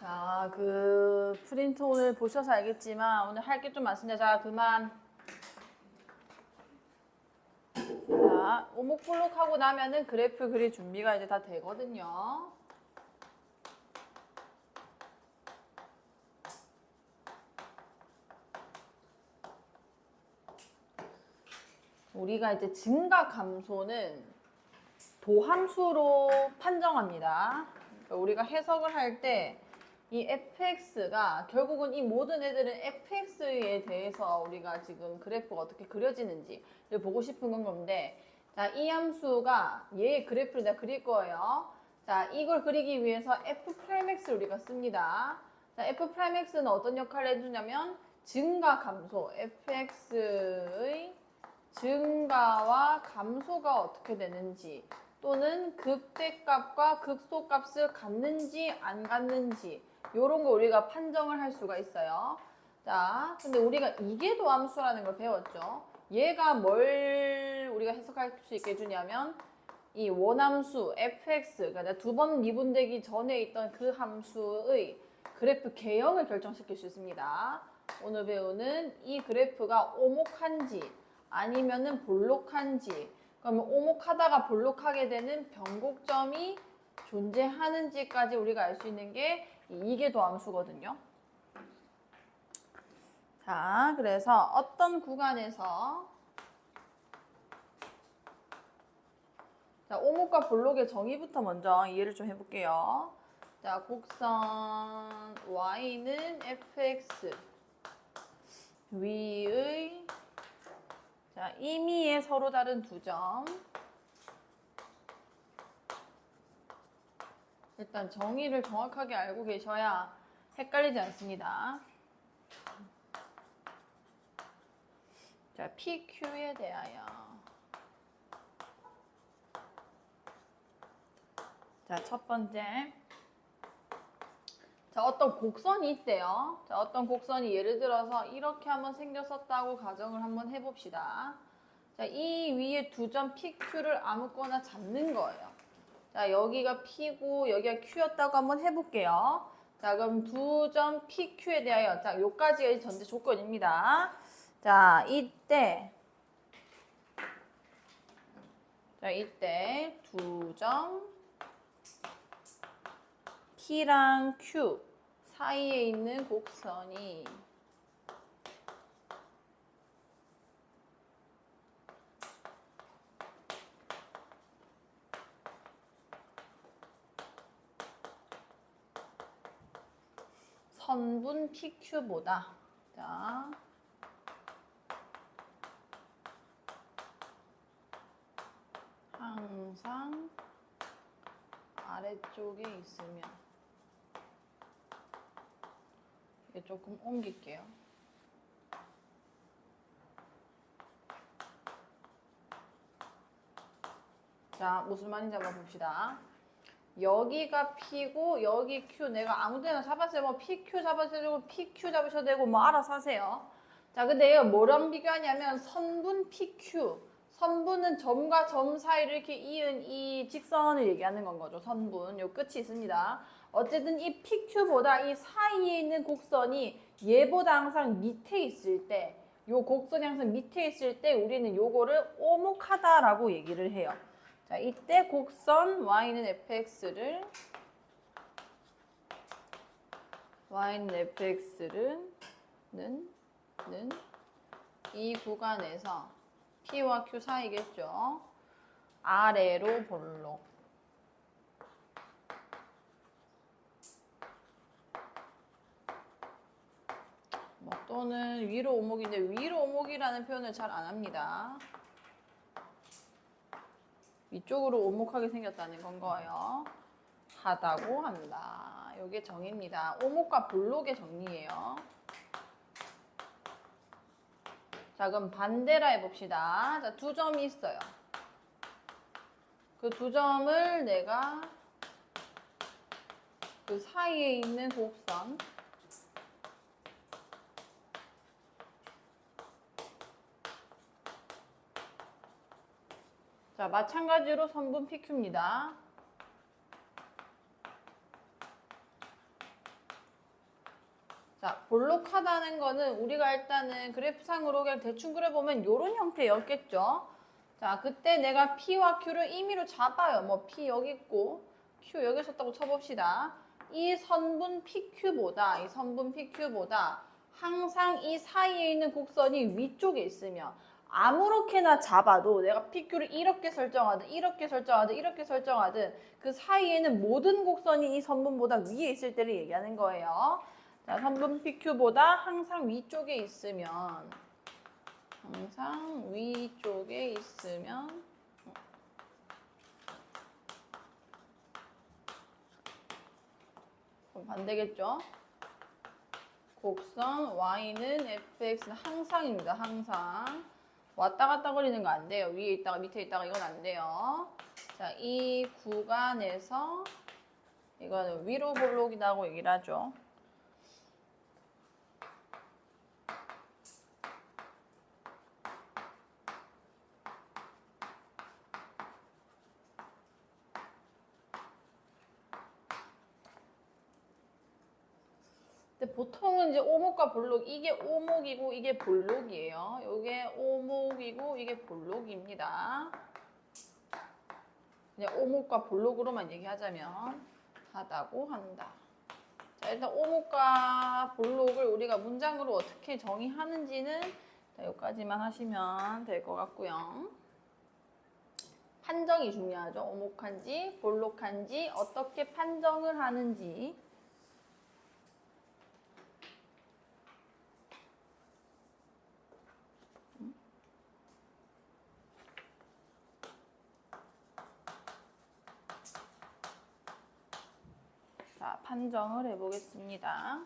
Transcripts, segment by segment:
자, 프린트 오늘 보셔서 알겠지만 오늘 할 게 좀 많습니다. 자, 그만. 자, 오목블록 하고 나면은 그래프 그릴 준비가 이제 다 되거든요. 우리가 이제 증가 감소는 도함수로 판정합니다. 그러니까 우리가 해석을 할 때 이 fx가 결국은 이 모든 애들은 fx에 대해서 우리가 지금 그래프가 어떻게 그려지는지를 보고 싶은 건 건데, 자, 이 함수가 얘의 그래프를 내가 그릴 거예요. 자, 이걸 그리기 위해서 f'x를 우리가 씁니다. 자, f'x는 어떤 역할을 해주냐면 증가 감소, fx의 증가와 감소가 어떻게 되는지, 또는 극대값과 극소값을 갖는지 안 갖는지, 이런 거 우리가 판정을 할 수가 있어요. 자, 근데 우리가 이계도함수라는 걸 배웠죠. 얘가 뭘 우리가 해석할 수 있게 해주냐면 이 원함수 fx, 그러니까 두 번 미분되기 전에 있던 그 함수의 그래프 개형을 결정시킬 수 있습니다. 오늘 배우는 이 그래프가 오목한지 아니면은 볼록한지, 그러면 오목하다가 볼록하게 되는 변곡점이 존재하는지까지 우리가 알 수 있는 게 이계도함수거든요. 자, 그래서 어떤 구간에서 자, 오목과 볼록의 정의부터 먼저 이해를 좀 해볼게요. 자, 곡선 y는 fx 위의 자, 임의의 서로 다른 두 점. 일단 정의를 정확하게 알고 계셔야 헷갈리지 않습니다. 자, PQ에 대하여. 자, 첫 번째. 자, 어떤 곡선이 있대요. 자, 어떤 곡선이 예를 들어서 이렇게 한번 생겼었다고 가정을 한번 해봅시다. 자, 이 위에 두 점 PQ를 아무거나 잡는 거예요. 자, 여기가 P고 여기가 Q였다고 한번 해볼게요. 자, 그럼 두 점 PQ에 대하여, 자, 요까지가 전제 조건입니다. 자, 이때 두 점 P랑 Q 사이에 있는 곡선이 선분 PQ보다, 자, 항상 아래쪽에 있으면, 이게 조금 옮길게요. 자, 무슨 말인지 한번 봅시다. 여기가 P고 여기 Q, 내가 아무 데나 잡았어요. 뭐 PQ 잡으셔도 되고 PQ 잡으셔도 되고 뭐 알아서 하세요. 자, 근데 얘가 뭐랑 비교하냐면 선분 PQ. 선분은 점과 점 사이를 이렇게 이은 이 직선을 얘기하는 건 거죠. 선분. 요 끝이 있습니다. 어쨌든 이 PQ보다 이 사이에 있는 곡선이 얘보다 항상 밑에 있을 때, 요 곡선이 항상 밑에 있을 때 우리는 요거를 오목하다라고 얘기를 해요. 자, 이때 곡선 y는 fx를 이 구간에서 P와 Q 사이겠죠. 아래로 볼록. 뭐 또는 위로 오목인데 위로 오목이라는 표현을 잘 안 합니다. 위쪽으로 오목하게 생겼다는 건 거예요. 하다고 한다. 이게 정의입니다. 오목과 볼록의 정리예요. 자, 그럼 반대라 해봅시다. 자, 두 점이 있어요. 그 두 점을 내가 그 사이에 있는 곡선, 자, 마찬가지로 선분 PQ입니다. 볼록하다는 거는 우리가 일단은 그래프상으로 그냥 대충 그려보면 이런 형태였겠죠. 자, 그때 내가 P와 Q를 임의로 잡아요. 뭐 P 여기 있고 Q 여기 있었다고 쳐봅시다. 이 선분 PQ보다 항상 이 사이에 있는 곡선이 위쪽에 있으면 아무렇게나 잡아도 내가 PQ를 이렇게 설정하든 그 사이에는 모든 곡선이 이 선분보다 위에 있을 때를 얘기하는 거예요. 자, 선분 PQ보다 항상 위쪽에 있으면 그럼 반대겠죠? 곡선 y는 fx는 항상입니다. 항상. 왔다 갔다 거리는 거 안 돼요. 위에 있다가 밑에 있다가 이건 안 돼요. 자, 이 구간에서 이거는 위로 볼록이라고 얘기를 하죠. 근데 보통은 이제 오목과 볼록, 이게 오목이고 이게 볼록이에요. 이게 오목이고 이게 볼록입니다. 그냥 오목과 볼록으로만 얘기하자면 하다고 한다. 자, 일단 오목과 볼록을 우리가 문장으로 어떻게 정의하는지는 여기까지만 하시면 될 것 같고요. 판정이 중요하죠. 오목한지 볼록한지 어떻게 판정을 하는지. 자, 판정을 해보겠습니다.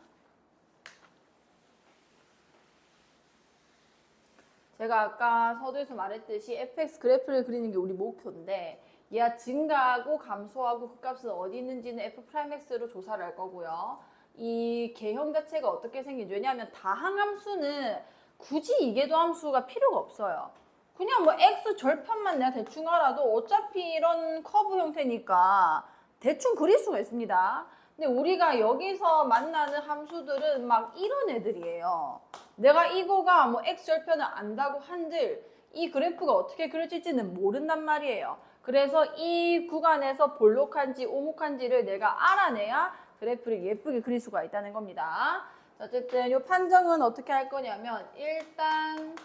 제가 아까 서두에서 말했듯이 fx 그래프를 그리는 게 우리 목표인데 얘가 증가하고 감소하고 그 값은 어디 있는지는 f'x로 조사를 할 거고요. 이 개형 자체가 어떻게 생긴지, 왜냐하면 다항함수는 굳이 이계도함수가 필요가 없어요. 그냥 뭐 x 절편만 내가 대충 알아도 어차피 이런 커브 형태니까 대충 그릴 수가 있습니다. 근데 우리가 여기서 만나는 함수들은 막 이런 애들이에요. 내가 이거가 뭐 x절편을 안다고 한들 이 그래프가 어떻게 그려질지는 모른단 말이에요. 그래서 이 구간에서 볼록한지 오목한지를 내가 알아내야 그래프를 예쁘게 그릴 수가 있다는 겁니다. 어쨌든 이 판정은 어떻게 할 거냐면 일단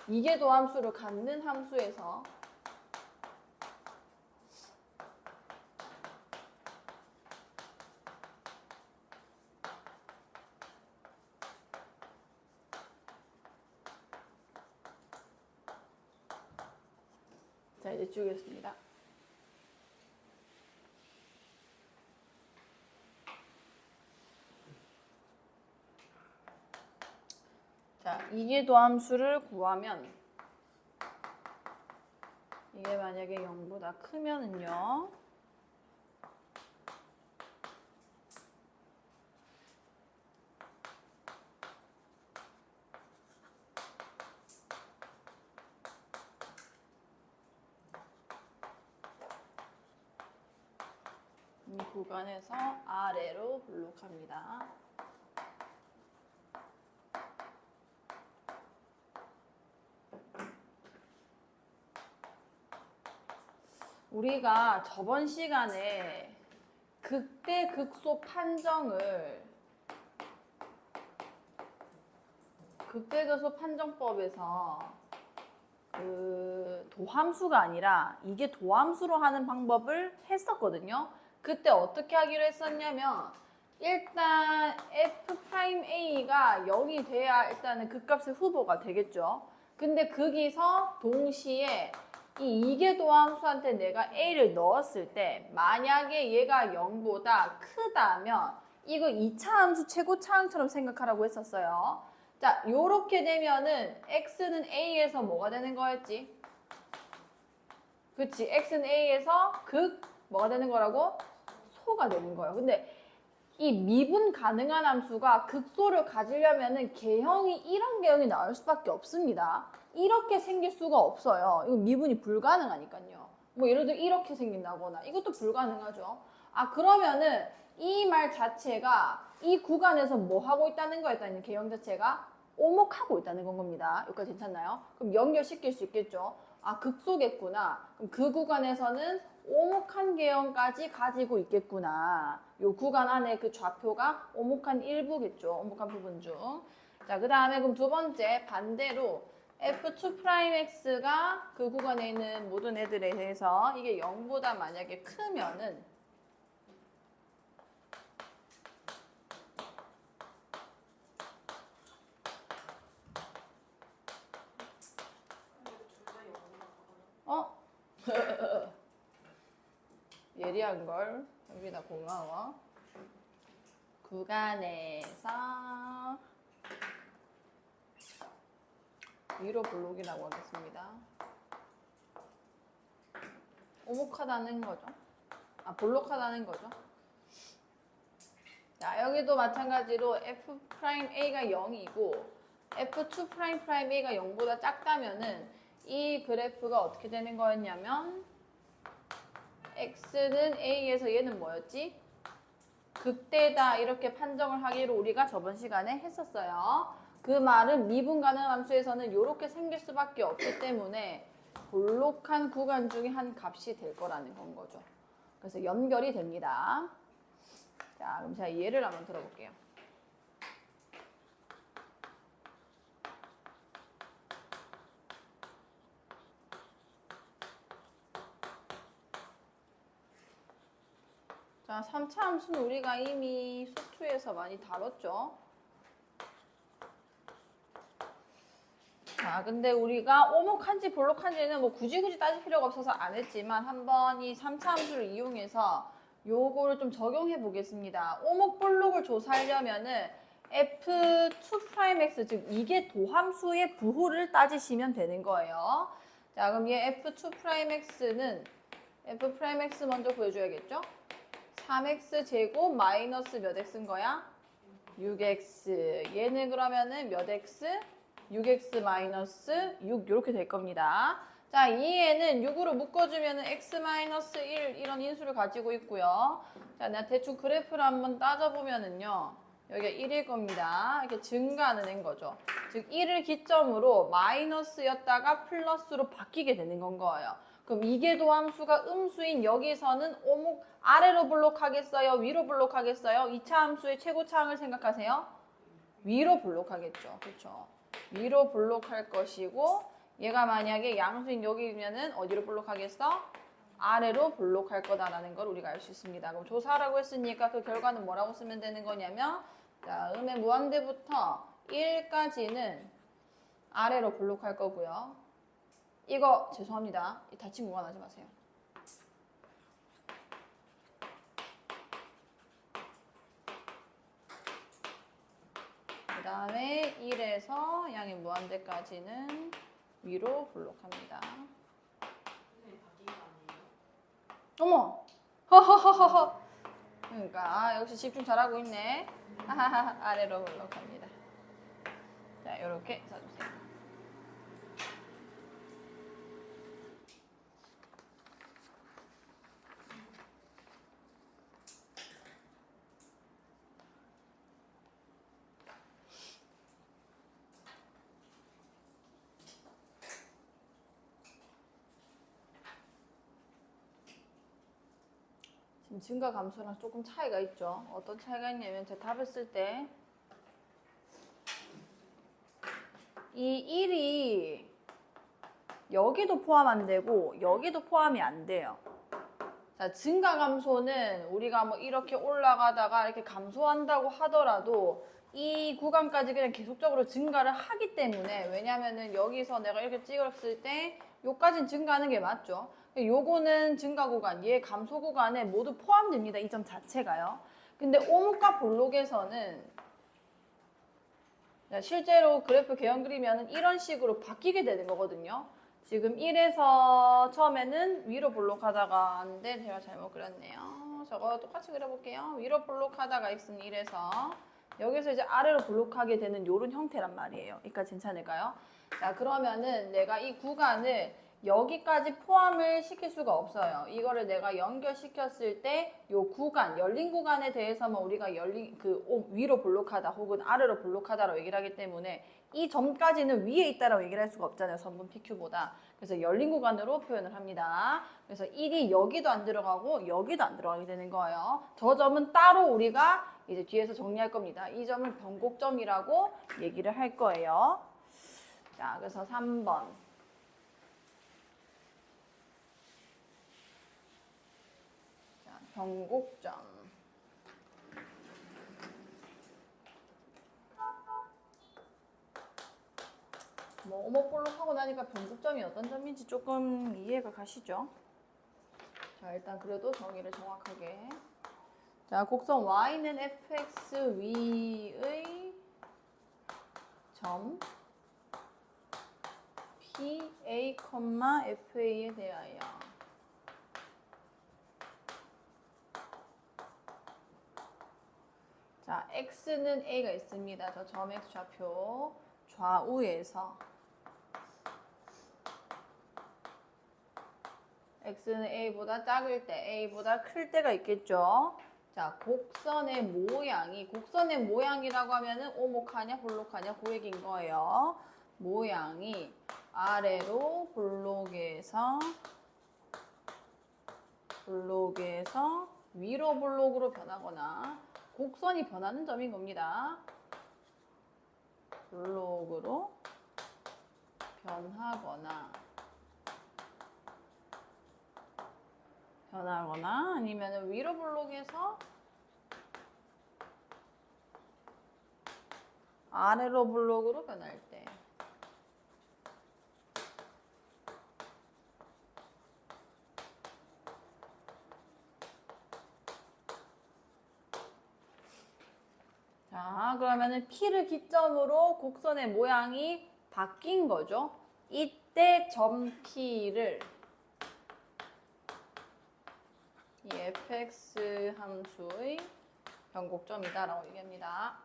이계도 함수를 갖는 함수에서 자, 이제 지우겠습니다. 자, 이계도함수를 구하면 이게 만약에 0보다 크면은요. 이 구간에서 아래로 볼록합니다. 우리가 저번 시간에 극대 극소 판정을 극대극소 판정법에서 그 도함수가 아니라 이게 도함수로 하는 방법을 했었거든요. 그때 어떻게 하기로 했었냐면 일단 f'A가 0이 돼야 일단은 극값의 후보가 되겠죠. 근데 거기서 동시에 이 이계도함수한테 내가 A를 넣었을 때 만약에 얘가 0보다 크다면 이거 2차 함수 최고차항처럼 생각하라고 했었어요. 자, 요렇게 되면은 x는 a에서 뭐가 되는 거였지? 그치, x는 a에서 뭐가 되는 거라고? 소가 되는 거예요. 근데 이 미분 가능한 함수가 극소를 가지려면은 개형이 이런 개형이 나올 수밖에 없습니다. 이렇게 생길 수가 없어요. 이거 미분이 불가능하니까요. 뭐 예를 들어 이렇게 생긴다거나 이것도 불가능하죠. 아, 그러면은 이 말 자체가 이 구간에서 뭐 하고 있다는 거였다는 개형 자체가 오목하고 있다는 건 겁니다. 여기까지 괜찮나요? 그럼 연결시킬 수 있겠죠. 아, 극소겠구나. 그럼 그 구간에서는 오목한 개형까지 가지고 있겠구나. 요 구간 안에 그 좌표가 오목한 일부겠죠. 오목한 부분 중. 자, 그 다음에 그럼 두 번째 반대로 F2'X가 그 구간에 있는 모든 애들에 대해서 이게 0보다 만약에 크면은 예리한 걸 여기다 고마워. 구간에서 위로 블록이라고 하겠습니다. 오목하다는 거죠. 아, 볼록하다는 거죠. 자, 여기도 마찬가지로 F'A가 0이고 F2'A가 0보다 작다면은 이 그래프가 어떻게 되는 거였냐면 X는 A에서 얘는 뭐였지? 극대다 이렇게 판정을 하기로 우리가 저번 시간에 했었어요. 그 말은 미분 가능한 함수에서는 이렇게 생길 수밖에 없기 때문에 볼록한 구간 중에 한 값이 될 거라는 건 거죠. 그래서 연결이 됩니다. 자, 그럼 제가 예를 한번 들어볼게요. 자, 3차 함수는 우리가 이미 수투에서 많이 다뤘죠. 자, 근데 우리가 오목한지 볼록한지는 뭐 굳이 따질 필요가 없어서 안 했지만 한번 이 3차 함수를 이용해서 요거를 좀 적용해 보겠습니다. 오목 볼록을 조사하려면은 F2'X, 즉 이게 도함수의 부호를 따지시면 되는 거예요. 자, 그럼 얘 F2'X는 F'X 먼저 구해줘야겠죠? 3x 제곱 마이너스 몇 x인 거야? 6x. 얘는 그러면은 몇 x? 6x 마이너스 6 이렇게 될 겁니다. 자, 이 애는 6으로 묶어주면은 x 마이너스 1 이런 인수를 가지고 있고요. 자, 내가 대충 그래프를 한번 따져보면은요. 여기가 1일 겁니다. 이렇게 증가하는 애인 거죠. 즉 1을 기점으로 마이너스였다가 플러스로 바뀌게 되는 건 거예요. 그럼 이게 도함수가 음수인 여기서는 오목 아래로 블록하겠어요? 위로 블록하겠어요? 2차 함수의 최고차항을 생각하세요? 위로 블록하겠죠. 그렇죠? 위로 블록할 것이고 얘가 만약에 양수인 여기면은 어디로 블록하겠어? 아래로 블록할 거다라는 걸 우리가 알 수 있습니다. 그럼 조사라고 했으니까 그 결과는 뭐라고 쓰면 되는 거냐면 자, 음의 무한대부터 1까지는 아래로 블록할 거고요. 이거 죄송합니다. 다친 공간 하지 마세요. 그 다음에 1에서 양의 무한대까지는 위로 블록합니다. 어머! 허허허허! 그러니까 역시 집중 잘하고 있네. 아래로 블록합니다. 자, 이렇게 써주세요. 지금 증가 감소랑 조금 차이가 있죠. 어떤 차이가 있냐면 제가 답을 쓸 때 이 1이 여기도 포함 안 되고 여기도 포함이 안 돼요. 자, 증가 감소는 우리가 뭐 이렇게 올라가다가 이렇게 감소한다고 하더라도 이 구간까지 그냥 계속적으로 증가를 하기 때문에 왜냐면은 여기서 내가 이렇게 찍었을 때 요까지는 증가하는 게 맞죠. 요거는 증가 구간, 얘 감소 구간에 모두 포함됩니다. 이 점 자체가요. 근데 오목과 볼록에서는 실제로 그래프 개형 그리면 이런 식으로 바뀌게 되는 거거든요. 지금 1에서 처음에는 위로 볼록하다가 하는데 제가 잘못 그렸네요. 저거 똑같이 그려볼게요. 위로 볼록하다가 x는 1에서 여기서 이제 아래로 볼록하게 되는 이런 형태란 말이에요. 여기까지 괜찮을까요? 자, 그러면은 내가 이 구간을 여기까지 포함을 시킬 수가 없어요. 이거를 내가 연결시켰을 때 요 구간, 열린 구간에 대해서만 우리가 위로 볼록하다 혹은 아래로 볼록하다라고 얘기를 하기 때문에 이 점까지는 위에 있다라고 얘기를 할 수가 없잖아요. 선분 PQ보다. 그래서 열린 구간으로 표현을 합니다. 그래서 1이 여기도 안 들어가고 여기도 안 들어가게 되는 거예요. 저 점은 따로 우리가 이제 뒤에서 정리할 겁니다. 이 점을 변곡점이라고 얘기를 할 거예요. 자, 그래서 3번. 자, 변곡점. 뭐 오목볼록하고 나니까 변곡점이 어떤 점인지 조금 이해가 가시죠? 자, 일단 그래도 정의를 정확하게. 자, 곡선 y는 fx 위의 점 PA, FA에 대하여 자, x는 a가 있습니다. 저 점 x 좌표 좌우에서 x는 a보다 작을 때, a보다 클 때가 있겠죠. 자, 곡선의 모양이라고 하면은 오목하냐, 볼록하냐, 그 얘기인 거예요. 모양이 아래로 볼록에서 위로 볼록으로 변하거나 곡선이 변하는 점인 겁니다. 볼록으로 변하거나 아니면 위로 볼록에서 아래로 볼록으로 변할 때. 자, 그러면은 P를 기점으로 곡선의 모양이 바뀐 거죠. 이때 점 P를 이 fx 함수의 변곡점이다라고 얘기합니다.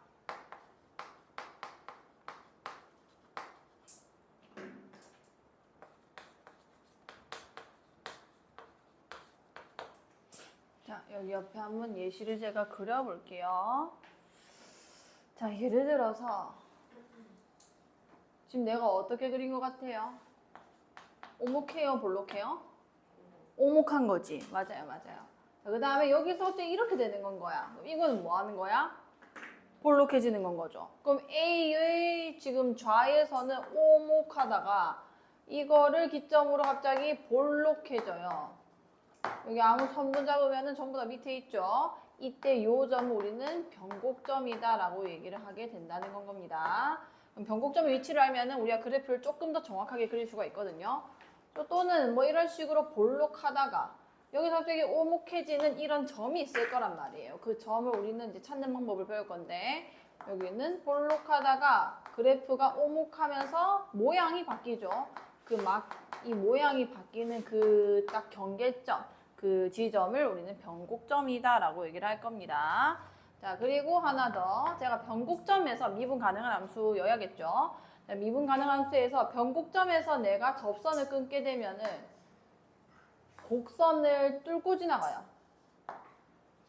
자, 여기 옆에 한번 예시를 제가 그려볼게요. 자, 예를 들어서 지금 내가 어떻게 그린 것 같아요? 오목해요, 볼록해요? 오목한 거지. 맞아요. 그 다음에 여기서부터 이렇게 되는 건 거야. 이거는 뭐 하는 거야? 볼록해지는 건 거죠. 그럼 A의 지금 좌에서는 오목하다가 이거를 기점으로 갑자기 볼록해져요. 여기 아무 선분 잡으면 전부 다 밑에 있죠. 이때 요 점을 우리는 변곡점이다라고 얘기를 하게 된다는 건 겁니다. 그럼 변곡점의 위치를 알면 우리가 그래프를 조금 더 정확하게 그릴 수가 있거든요. 또는 뭐 이런 식으로 볼록하다가 여기서 갑자기 오목해지는 이런 점이 있을 거란 말이에요. 그 점을 우리는 이제 찾는 방법을 배울 건데 여기는 볼록하다가 그래프가 오목하면서 모양이 바뀌죠. 이 모양이 바뀌는 그 딱 경계점, 그 지점을 우리는 변곡점이다라고 얘기를 할 겁니다. 자, 그리고 하나 더. 제가 변곡점에서 미분 가능한 함수여야겠죠. 미분 가능한 함수에서 변곡점에서 내가 접선을 끊게 되면은 곡선을 뚫고 지나가요.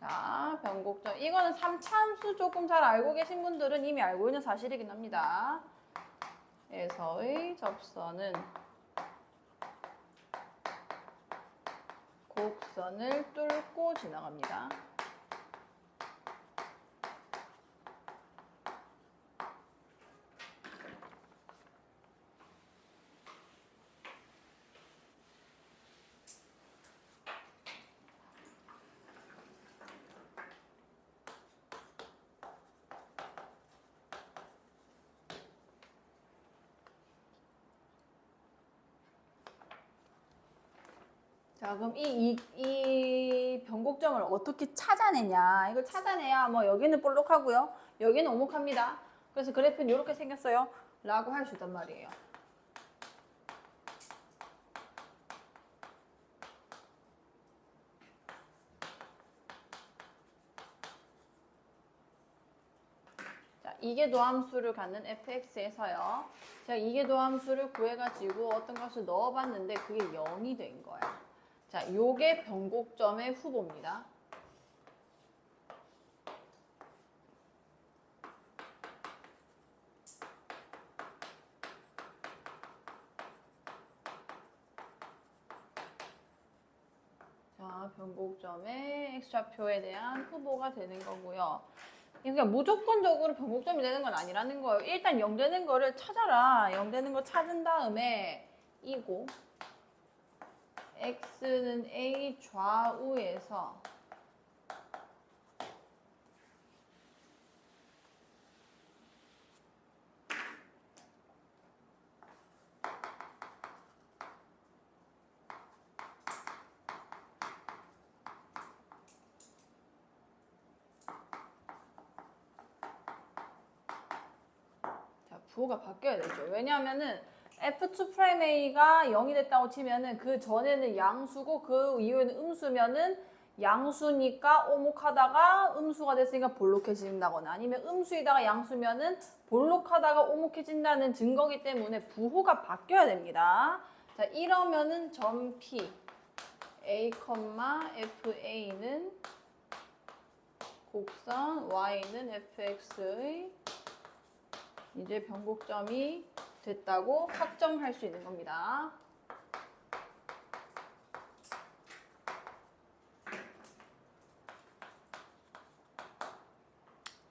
자, 변곡점. 이거는 3차 함수 조금 잘 알고 계신 분들은 이미 알고 있는 사실이긴 합니다. 에서의 접선은 곡선을 뚫고 지나갑니다. 자, 그럼 이 변곡점을 어떻게 찾아내냐. 이걸 찾아내야 뭐 여기는 볼록하고요. 여기는 오목합니다. 그래서 그래프는 이렇게 생겼어요. 라고 할 수 있단 말이에요. 자, 이계도함수를 갖는 fx에서요. 제가 이계도함수를 구해가지고 어떤 값을 넣어봤는데 그게 0이 된 거야. 자, 요게 변곡점의 후보입니다. 자, 변곡점의 x좌표에 대한 후보가 되는 거고요. 그러니까 무조건적으로 변곡점이 되는 건 아니라는 거예요. 일단 0 되는 거를 찾아라. 0 되는 거 찾은 다음에 이고 x는 a 좌우에서 부호가 바뀌어야 되죠. 왜냐하면은 f2'a가 0이 됐다고 치면은 그 전에는 양수고 그 이후에는 음수면은 양수니까 오목하다가 음수가 됐으니까 볼록해진다거나 아니면 음수이다가 양수면은 볼록하다가 오목해진다는 증거기 때문에 부호가 바뀌어야 됩니다. 자, 이러면은 점 P a, fa는 곡선 y는 fx의 이제 변곡점이 됐다고 확정할 수 있는 겁니다.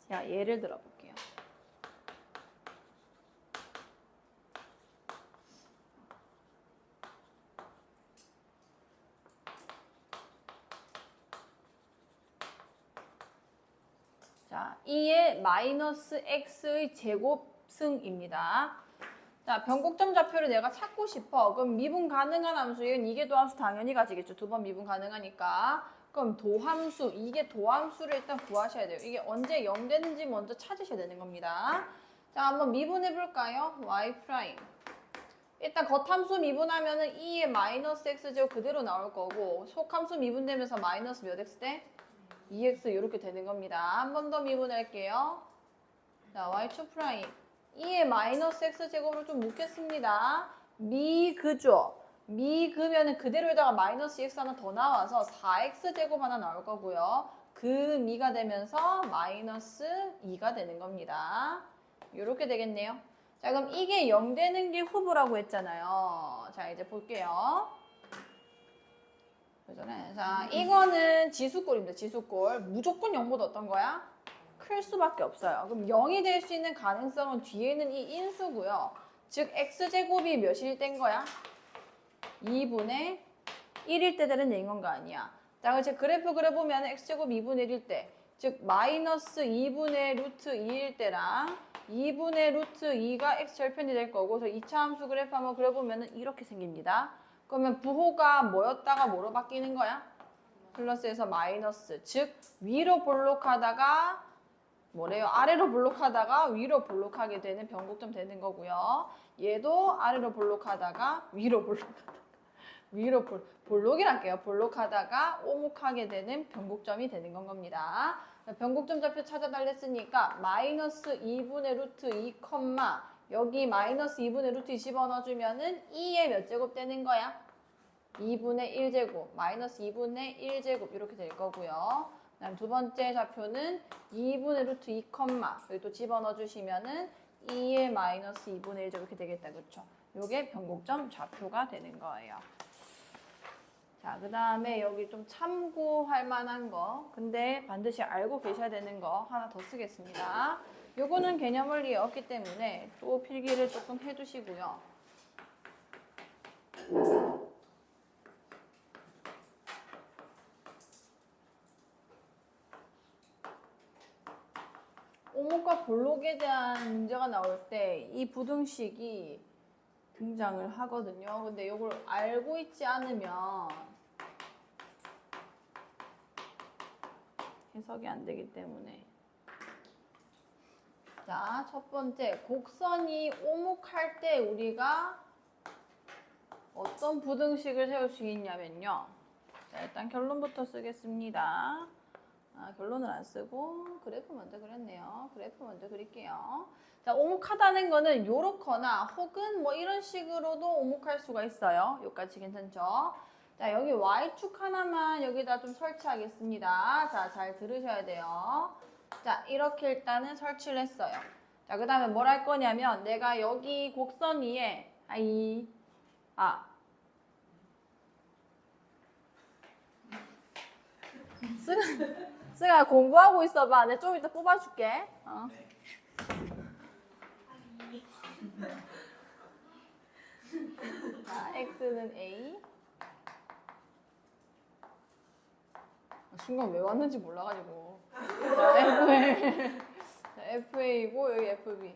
자, 예를 들어 볼게요. 자, 2의 마이너스 x의 제곱승입니다. 자, 변곡점 좌표를 내가 찾고 싶어. 그럼 미분 가능한 함수, 이건 이계도함수 당연히 가지겠죠. 두 번 미분 가능하니까. 그럼 도함수, 이계도함수를 일단 구하셔야 돼요. 이게 언제 0 되는지 먼저 찾으셔야 되는 겁니다. 자, 한번 미분해 볼까요? y'. 일단 겉함수 미분하면은 2의 마이너스 x제곱 그대로 나올 거고, 속함수 미분되면서 마이너스 몇 x 돼? 2x 이렇게 되는 겁니다. 한 번 더 미분할게요. 자, y'. 2의 마이너스 x제곱을 좀 묻겠습니다. 미그죠? 미그면은 그대로에다가 마이너스 x 하나 더 나와서 4x제곱 하나 나올 거고요. 그 미가 되면서 마이너스 2가 되는 겁니다. 이렇게 되겠네요. 자, 그럼 이게 0 되는 게 후보라고 했잖아요. 자, 이제 볼게요. 그전에 자, 이거는 지수꼴입니다. 지수꼴. 무조건 0보다 어떤 거야? 클 수밖에 없어요. 그럼 0이 될 수 있는 가능성은 뒤에는 이 인수고요. 즉 x제곱이 몇일 땐 거야? 2분의 1일 때 되는 얘기인 건가 아니야. 자, 그래서 그래프 그려보면 x제곱 2분의 1일 때, 즉 마이너스 2분의 루트 2일 때랑 2분의 루트 2가 x 절편이 될 거고, 그래서 2차 함수 그래프 한번 그려보면 이렇게 생깁니다. 그러면 부호가 뭐였다가 뭐로 바뀌는 거야? 플러스에서 마이너스, 즉 위로 볼록하다가 뭐래요? 아래로 볼록하다가 위로 볼록하게 되는 변곡점 되는 거고요. 얘도 아래로 볼록하다가 위로 볼록하다가 위로 볼록이랄게요. 볼록하다가 오목하게 되는 변곡점이 되는 건 겁니다. 변곡점 좌표 찾아달랬으니까 마이너스 2분의 루트 2, 여기 마이너스 2분의 루트 2 집어넣어주면은 2의 몇 제곱 되는 거야? 2분의 1제곱, 마이너스 2분의 1제곱 이렇게 될 거고요. 그다음 두 번째 좌표는 2분의 루트 2, 여기 또 집어넣어 주시면은 2의 마이너스 2분의 1제곱 이렇게 되겠다. 그렇죠? 요게 변곡점 좌표가 되는 거예요. 자, 그 다음에 여기 좀 참고할 만한 거, 근데 반드시 알고 계셔야 되는 거 하나 더 쓰겠습니다. 요거는 개념원리에 없기 때문에 또 필기를 조금 해두시고요. 오목과 볼록에 대한 문제가 나올 때 이 부등식이 등장을 하거든요. 근데 이걸 알고 있지 않으면 해석이 안 되기 때문에. 자, 첫 번째, 곡선이 오목할 때 우리가 어떤 부등식을 세울 수 있냐면요. 자, 일단 결론부터 쓰겠습니다. 결론을 안 쓰고 그래프 먼저 그렸네요. 그래프 먼저 그릴게요. 자, 오목하다는 거는 요렇거나 혹은 뭐 이런 식으로도 오목할 수가 있어요. 여기까지 괜찮죠? 자, 여기 Y축 하나만 여기다 좀 설치하겠습니다. 자, 잘 들으셔야 돼요. 자, 이렇게 일단은 설치를 했어요. 자, 그 다음에 뭘 할 거냐면 내가 여기 곡선 위에 승아 공부하고 있어봐. 내가 좀 이따 뽑아줄게. 자, x는 a. 순간 왜 왔는지 몰라가지고. 자, FA고 여기 FB.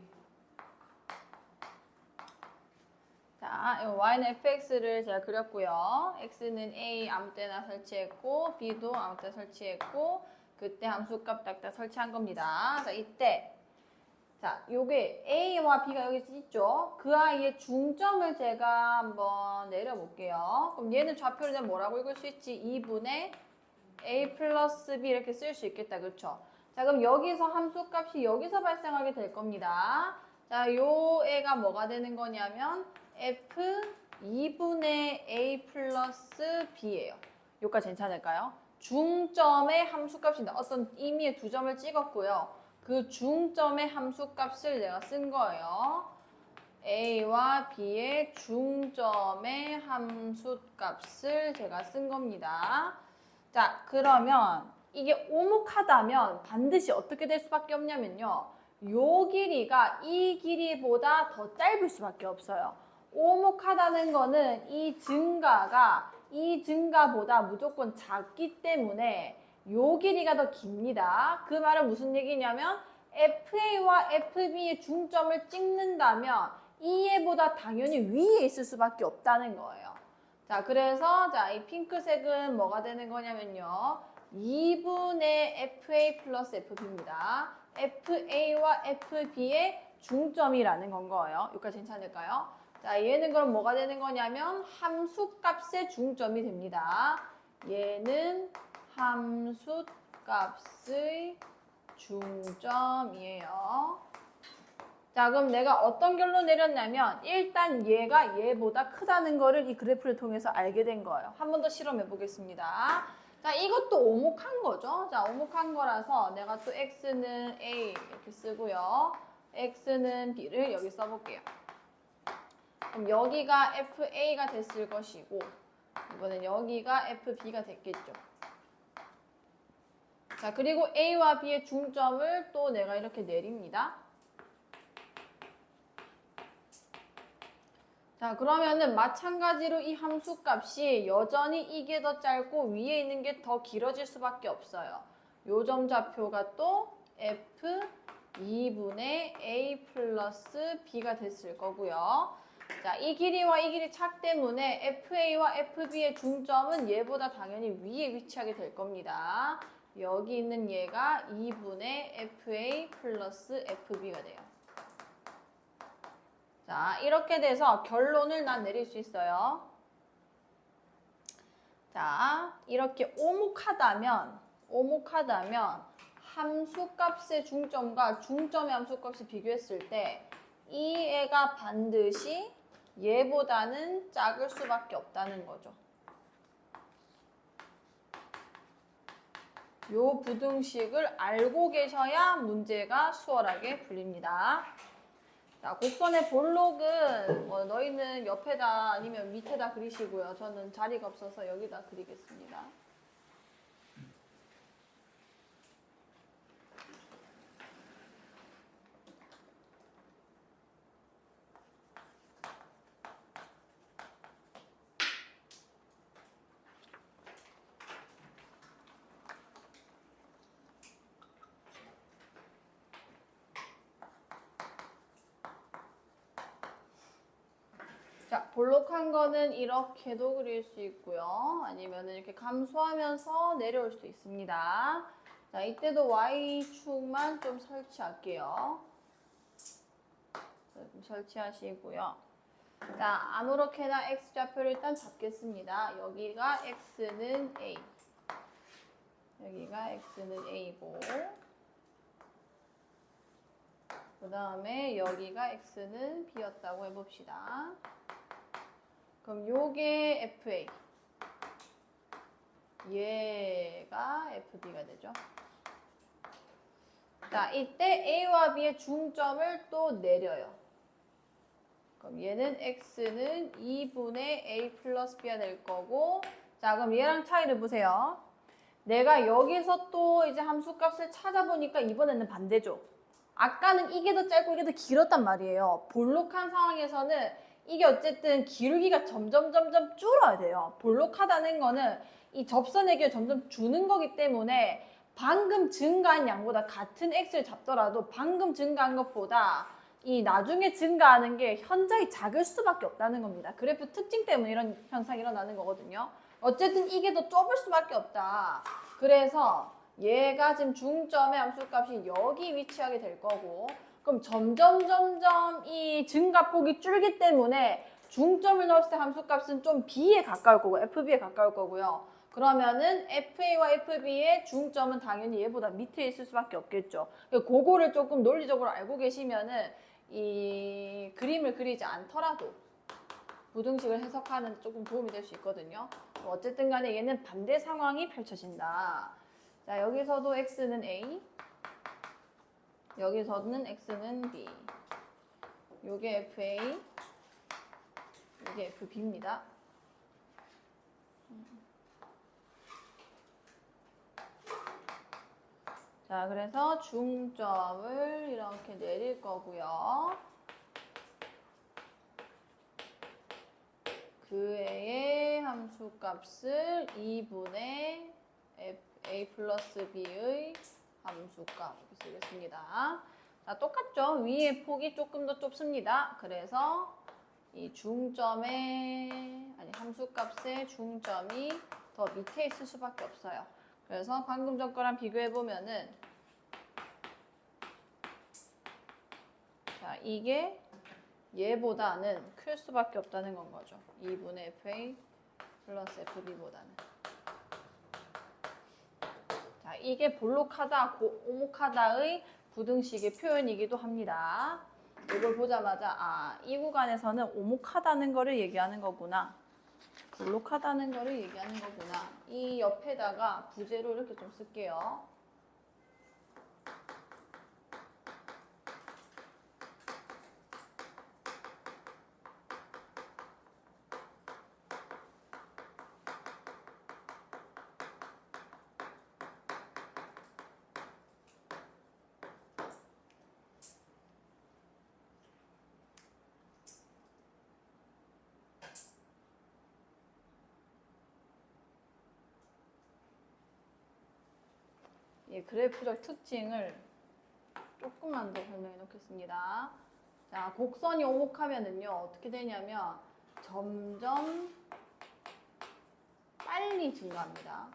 자, y는 fx를 제가 그렸고요. x는 a 아무 때나 설치했고 b도 아무 때나 설치했고 그때 함수값 딱딱 설치한 겁니다. 자, 이때 자, 요게 a와 b가 여기 있죠? 그 아이의 중점을 제가 한번 내려볼게요. 그럼 얘는 좌표를 내가 뭐라고 읽을 수 있지? 2분의 a 플러스 b 이렇게 쓸 수 있겠다. 그렇죠? 자, 그럼 여기서 함수값이 여기서 발생하게 될 겁니다. 자, 요 애가 뭐가 되는 거냐면 f 2분의 a 플러스 b예요. 여기까지 괜찮을까요? 중점의 함수값인데 어떤 의미의 두 점을 찍었고요. 그 중점의 함수값을 내가 쓴 거예요. a와 b의 중점의 함수값을 제가 쓴 겁니다. 자, 그러면 이게 오목하다면 반드시 어떻게 될 수밖에 없냐면요. 요 길이가 이 길이보다 더 짧을 수밖에 없어요. 오목하다는 거는 이 증가가 이 증가보다 무조건 작기 때문에 요 길이가 더 깁니다. 그 말은 무슨 얘기냐면 FA와 FB의 중점을 찍는다면 이 애보다 당연히 위에 있을 수밖에 없다는 거예요. 자, 그래서 자, 이 핑크색은 뭐가 되는 거냐면요. 2분의 FA 플러스 FB입니다. FA와 FB의 중점이라는 건 거예요. 여기까지 괜찮을까요? 자, 얘는 그럼 뭐가 되는 거냐면 함수값의 중점이 됩니다. 얘는 함수값의 중점이에요. 자, 그럼 내가 어떤 결론 내렸냐면 일단 얘가 얘보다 크다는 거를 이 그래프를 통해서 알게 된 거예요. 한 번 더 실험해 보겠습니다. 자, 이것도 오목한 거죠. 자, 오목한 거라서 내가 또 x는 a 이렇게 쓰고요. x는 b를 여기 써볼게요. 그럼 여기가 fa가 됐을 것이고 이번엔 여기가 fb가 됐겠죠. 자, 그리고 a와 b의 중점을 또 내가 이렇게 내립니다. 자, 그러면은 마찬가지로 이 함수값이 여전히 이게 더 짧고 위에 있는 게 더 길어질 수밖에 없어요. 요점 좌표가 또 f 2분의 a 플러스 b가 됐을 거고요. 자, 이 길이와 이 길이 차 때문에 fa와 fb의 중점은 얘보다 당연히 위에 위치하게 될 겁니다. 여기 있는 얘가 2분의 fa 플러스 fb가 돼요. 자, 이렇게 돼서 결론을 난 내릴 수 있어요. 자, 이렇게 오목하다면 함수값의 중점과 중점의 함수값을 비교했을 때 이 애가 반드시 얘보다는 작을 수밖에 없다는 거죠. 요 부등식을 알고 계셔야 문제가 수월하게 풀립니다. 자, 곡선의 볼록은 너희는 옆에다 아니면 밑에다 그리시고요. 저는 자리가 없어서 여기다 그리겠습니다. 자, 볼록한 거는 이렇게도 그릴 수 있고요. 아니면 이렇게 감소하면서 내려올 수도 있습니다. 자, 이때도 Y축만 좀 설치할게요. 좀 설치하시고요. 자, 아무렇게나 X좌표를 일단 잡겠습니다. 여기가 X는 A. 여기가 x는 a고 그 다음에 여기가 x는 b였다고 해봅시다. 그럼 요게 fa 얘가 fb가 되죠. 자, 이때 a와 b의 중점을 또 내려요. 그럼 얘는 x는 2분의 a 플러스 b가 될 거고, 자, 그럼 얘랑 차이를 보세요. 내가 여기서 또 이제 함수값을 찾아보니까 이번에는 반대죠. 아까는 이게 더 짧고 이게 더 길었단 말이에요. 볼록한 상황에서는 이게 어쨌든 기울기가 점점 줄어야 돼요. 볼록하다는 거는 이 접선의 길이를 점점 주는 거기 때문에 방금 증가한 양보다 같은 x를 잡더라도 방금 증가한 것보다 이 나중에 증가하는 게 현저히 작을 수밖에 없다는 겁니다. 그래프 특징 때문에 이런 현상이 일어나는 거거든요. 어쨌든 이게 더 좁을 수밖에 없다. 그래서 얘가 지금 중점의 함수값이 여기 위치하게 될 거고, 그럼 점점 이 증가폭이 줄기 때문에 중점을 넣었을 때 함수값은 좀 b에 가까울 거고 fb에 가까울 거고요. 그러면은 fa와 fb의 중점은 당연히 얘보다 밑에 있을 수밖에 없겠죠. 그거를 조금 논리적으로 알고 계시면은 이 그림을 그리지 않더라도 부등식을 해석하는 데 조금 도움이 될 수 있거든요. 어쨌든 간에 얘는 반대 상황이 펼쳐진다. 자, 여기서도 x는 a, 여기서는 x는 b. 요게 fa, 요게 fb입니다. 자, 그래서 중점을 이렇게 내릴 거고요. 그 애의 함수값을 2분의 a 플러스 b의 함수값 이렇게 쓰겠습니다. 자, 똑같죠? 위의 폭이 조금 더 좁습니다. 그래서 이 함수값의 중점이 더 밑에 있을 수밖에 없어요. 그래서 방금 전 거랑 비교해 보면은, 자, 이게 얘보다는 클 수밖에 없다는 건 거죠. 2분의 fa 플러스 fb보다는. 자, 이게 볼록하다, 오목하다의 부등식의 표현이기도 합니다. 이걸 보자마자 이 구간에서는 오목하다는 거를 얘기하는 거구나. 볼록하다는 거를 얘기하는 거구나. 이 옆에다가 부제로 이렇게 좀 쓸게요. 이 그래프적 특징을 조금만 더 설명해 놓겠습니다. 자, 곡선이 오목하면은요, 어떻게 되냐면 점점 빨리 증가합니다.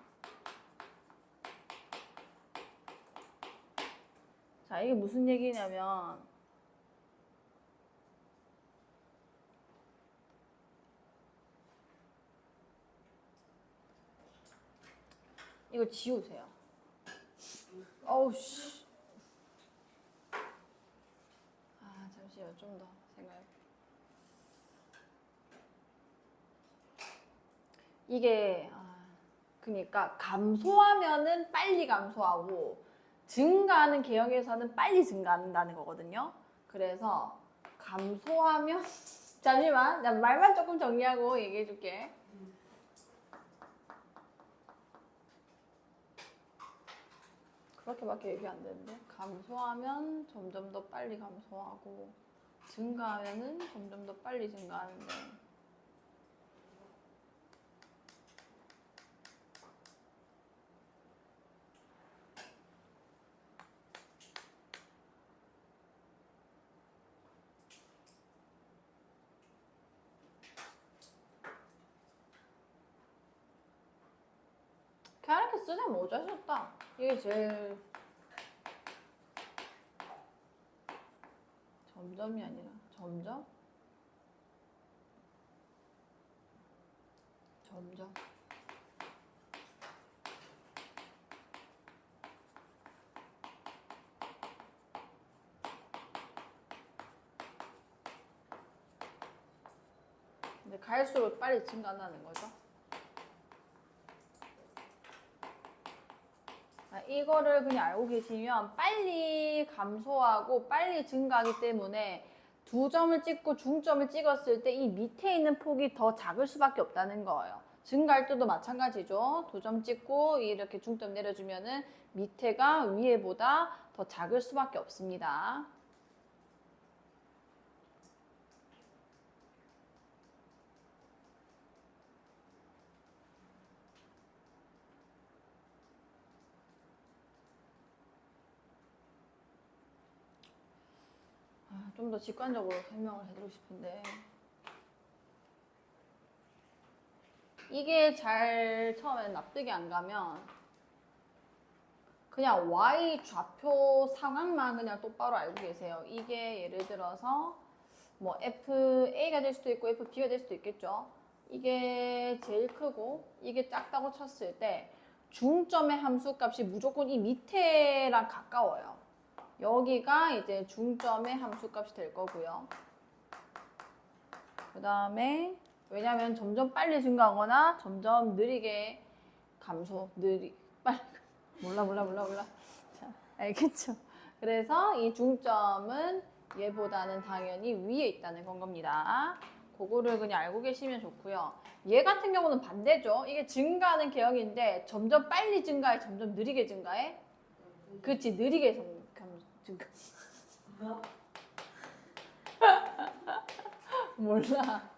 자, 이게 무슨 얘기냐면 이거 지우세요. 어우 씨. 잠시만요. 좀 더 생각해. 이게 그러니까 감소하면은 빨리 감소하고 증가하는 개형에서는 빨리 증가한다는 거거든요. 그래서 감소하면 잠시만, 나 말만 조금 정리하고 얘기해 줄게. 그렇게밖에 얘기 안 되는데, 감소하면 점점 더 빨리 감소하고 증가하면은 점점 더 빨리 증가하는데, 그냥 이렇게 쓰자면 어쩌셨다. 이게 제일 점점이 아니라 점점? 점점. 갈수록 빨리 증가한다는 거죠. 이거를 그냥 알고 계시면 빨리 감소하고 빨리 증가하기 때문에 두 점을 찍고 중점을 찍었을 때 이 밑에 있는 폭이 더 작을 수밖에 없다는 거예요. 증가할 때도 마찬가지죠. 두 점 찍고 이렇게 중점 내려주면은 밑에가 위에보다 더 작을 수밖에 없습니다. 좀 더 직관적으로 설명을 해드리고 싶은데 이게 잘 처음에는 납득이 안 가면 그냥 Y 좌표 상황만 그냥 똑바로 알고 계세요. 이게 예를 들어서 뭐 FA가 될 수도 있고 FB가 될 수도 있겠죠. 이게 제일 크고 이게 작다고 쳤을 때 중점의 함수값이 무조건 이 밑에랑 가까워요. 여기가 이제 중점의 함수값이 될 거고요. 그 다음에 왜냐면 점점 빨리 증가하거나 점점 느리게 빨리 몰라. 자, 알겠죠? 그래서 이 중점은 얘보다는 당연히 위에 있다는 건 겁니다. 그거를 그냥 알고 계시면 좋고요. 얘 같은 경우는 반대죠. 이게 증가하는 개형인데 점점 빨리 증가해, 점점 느리게 증가해? 그렇지, 느리게 증가. 몰라.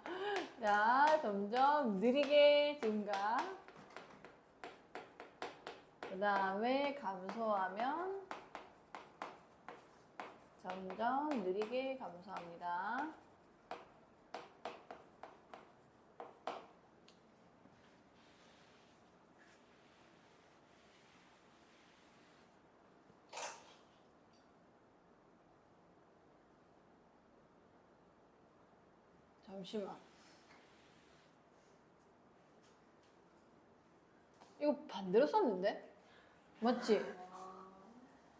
자, 점점 느리게 증가. 그 다음에 감소하면 점점 느리게 감소합니다. 잠시만. 이거 반대로 썼는데? 맞지?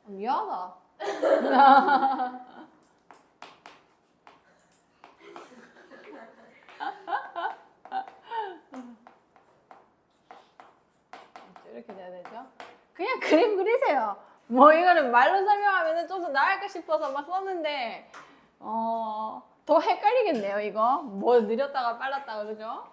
미안하다. 이렇게 돼야 되죠? 그냥 그림 그리세요. 뭐 이거는 말로 설명하면 좀 더 나을까 싶어서 막 썼는데 더 헷갈리겠네요, 이거. 뭐 느렸다가 빨랐다가, 그죠?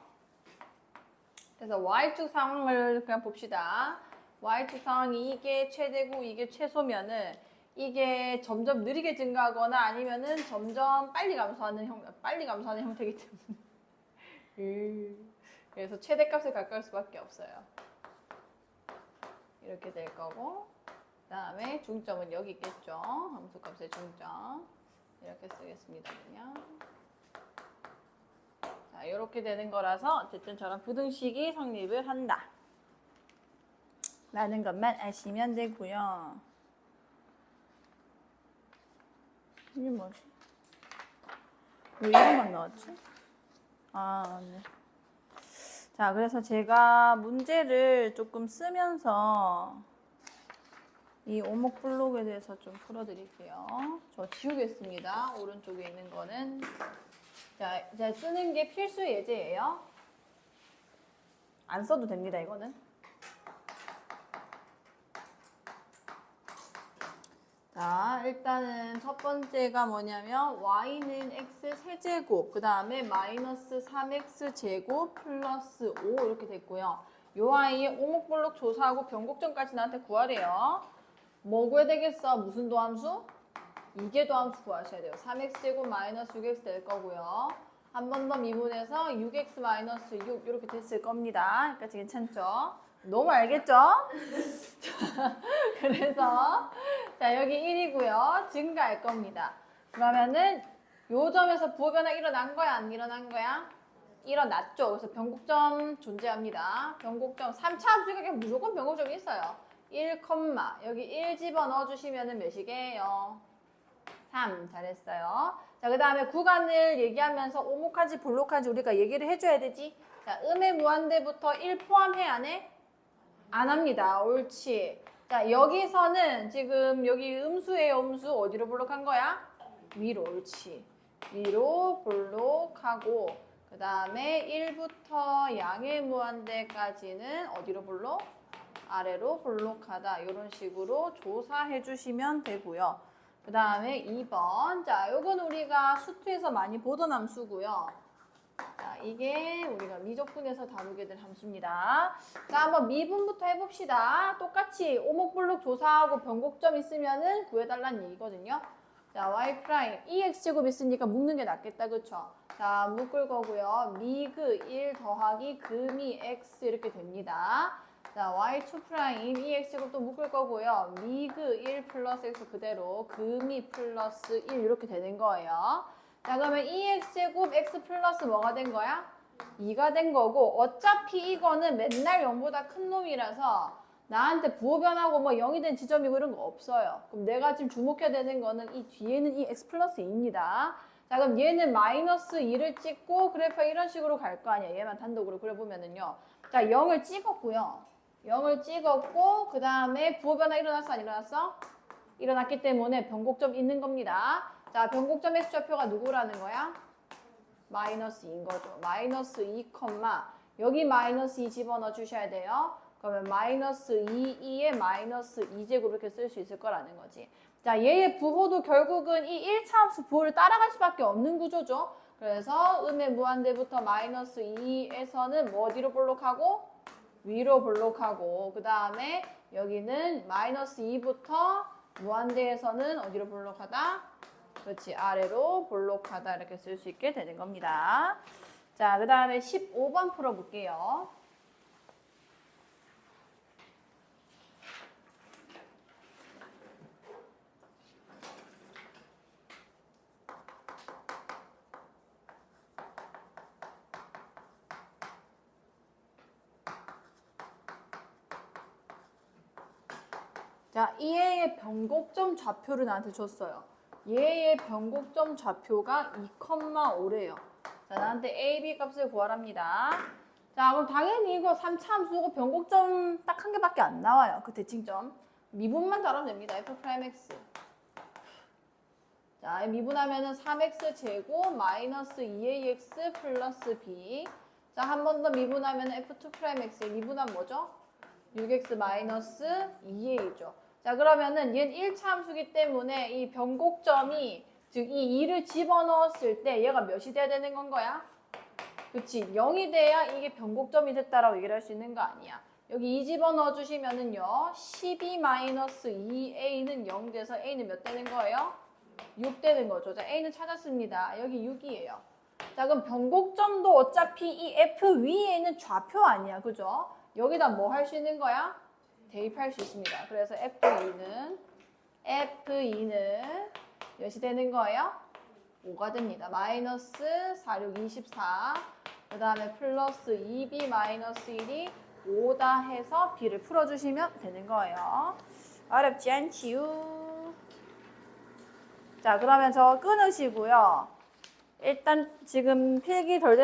그래서 Y축 상황을 그냥 봅시다. Y축 상황이 이게 최대고 이게 최소면은 이게 점점 느리게 증가하거나 아니면은 점점 빨리 감소하는 형태이기 때문에. 그래서 최대값에 가까울 수밖에 없어요. 이렇게 될 거고, 그 다음에 중점은 여기 있겠죠. 함수값의 중점. 이렇게 쓰겠습니다, 그냥. 자, 이렇게 되는 거라서 어쨌든 저런 부등식이 성립을 한다 라는 것만 아시면 되고요. 이게 뭐지? 왜 이것만 나왔지? 네. 자, 그래서 제가 문제를 조금 쓰면서 이 오목 블록에 대해서 좀 풀어드릴게요. 저 지우겠습니다. 오른쪽에 있는 거는. 자, 제가 쓰는 게 필수 예제예요. 안 써도 됩니다, 이거는. 자, 일단은 첫 번째가 뭐냐면 y는 x 세제곱, 그 다음에 마이너스 3x 제곱 플러스 5 이렇게 됐고요. 요 아이의 오목블록 조사하고 변곡점까지 나한테 구하래요. 뭐 구해야 되겠어? 무슨 도함수? 이계도함수 구하셔야 돼요. 3x 제곱 마이너스 6x 될 거고요. 한 번 더 미분해서 6x 마이너스 6 이렇게 됐을 겁니다. 여기까지 괜찮죠? 너무 알겠죠? 그래서 자, 여기 1이고요. 증가할 겁니다. 그러면은 요 점에서 부호 변화 일어난 거야? 안 일어난 거야? 일어났죠. 그래서 변곡점 존재합니다. 변곡점 3차 함수가 그냥 무조건 변곡점이 있어요. 1, 여기 1 집어넣어 주시면은 몇이게요? 3. 잘했어요. 자, 그 다음에 구간을 얘기하면서 오목한지 볼록한지 우리가 얘기를 해줘야 되지. 자, 음의 무한대부터 1 포함해 안 해? 안 합니다. 옳지. 자, 여기서는 지금 여기 음수예요, 음수. 어디로 볼록한 거야? 위로, 옳지. 위로 볼록하고, 그 다음에 1부터 양의 무한대까지는 어디로 볼록? 아래로 볼록하다. 이런 식으로 조사해 주시면 되고요. 그 다음에 2번. 자, 요건 우리가 수투에서 많이 보던 함수고요. 자, 이게 우리가 미적분에서 다루게 될 함수입니다. 자, 한번 미분부터 해봅시다. 똑같이 오목블록 조사하고 변곡점 있으면은 구해달라는 얘기거든요. 자, y 프라임 2x제곱 있으니까 묶는 게 낫겠다, 그쵸? 자, 묶을 거고요. 미그 1 더하기 금이 x 이렇게 됩니다. 자, y2 프라임 2x제곱 또 묶을 거고요. 미그 1 플러스 x 그대로 금이 플러스 1 이렇게 되는 거예요. 자, 그러면 2x제곱 x 플러스 뭐가 된 거야? 2가 된 거고, 어차피 이거는 맨날 0보다 큰 놈이라서 나한테 부호 변하고 뭐 0이 된 지점이고 이런 거 없어요. 그럼 내가 지금 주목해야 되는 거는 이 뒤에는 이 x 플러스 2입니다. 자, 그럼 얘는 마이너스 2를 찍고 그래프가 이런 식으로 갈 거 아니야. 얘만 단독으로 그려보면은요. 자, 0을 찍었고요. 0을 찍었고 그 다음에 부호 변화 일어났어? 안 일어났어? 일어났기 때문에 변곡점 있는 겁니다. 자, 변곡점 x좌표가 누구라는 거야? 마이너스 2인 거죠. 마이너스 2, 여기 마이너스 2 집어넣어 주셔야 돼요. 그러면 마이너스 2에 마이너스 2제곱 이렇게 쓸 수 있을 거라는 거지. 자, 얘의 부호도 결국은 이 1차 함수 부호를 따라갈 수밖에 없는 구조죠. 그래서 음의 무한대부터 마이너스 2에서는 뭐 어디로 볼록하고? 위로 볼록하고 그 다음에 여기는 마이너스 2부터 무한대에서는 어디로 볼록하다? 그렇지, 아래로 볼록하다 이렇게 쓸 수 있게 되는 겁니다. 자, 그 다음에 15번 풀어볼게요. 자, 얘의 변곡점 좌표를 나한테 줬어요. 얘의 변곡점 좌표가 2,5래요. 자, 나한테 A, B 값을 구하랍니다. 자, 그럼 당연히 이거 3차 함수고 변곡점 딱 한 개밖에 안 나와요. 그 대칭점. 미분만 잘하면 됩니다. F'(x). 자, 미분하면은 3x 제곱 마이너스 2ax 플러스 b. 자, 한 번 더 미분하면은 F2'x의 미분하면 뭐죠? 6x 마이너스 2a죠. 자, 그러면은 얘는 1차 함수기 때문에 이 변곡점이 즉 이 2를 집어넣었을 때 얘가 몇이 돼야 되는 건 거야? 그치, 0이 돼야 이게 변곡점이 됐다라고 얘기를 할 수 있는 거 아니야. 여기 2 집어넣어 주시면은요 12 마이너스 2a는 0 돼서 a는 몇 되는 거예요? 6 되는 거죠. 자, a는 찾았습니다. 여기 6이에요. 자, 그럼 변곡점도 어차피 이 f 위에 있는 좌표 아니야, 그죠? 여기다 뭐 할 수 있는 거야? 대입할 수 있습니다. 그래서 F2는 몇이 되는 거예요? 5가 됩니다. 마이너스 4, 6, 24. 그 다음에 플러스 2b 마이너스 1이 5다 해서 b를 풀어주시면 되는 거예요. 어렵지 않지요? 자, 그러면 저 끊으시고요. 일단 지금 필기 덜 된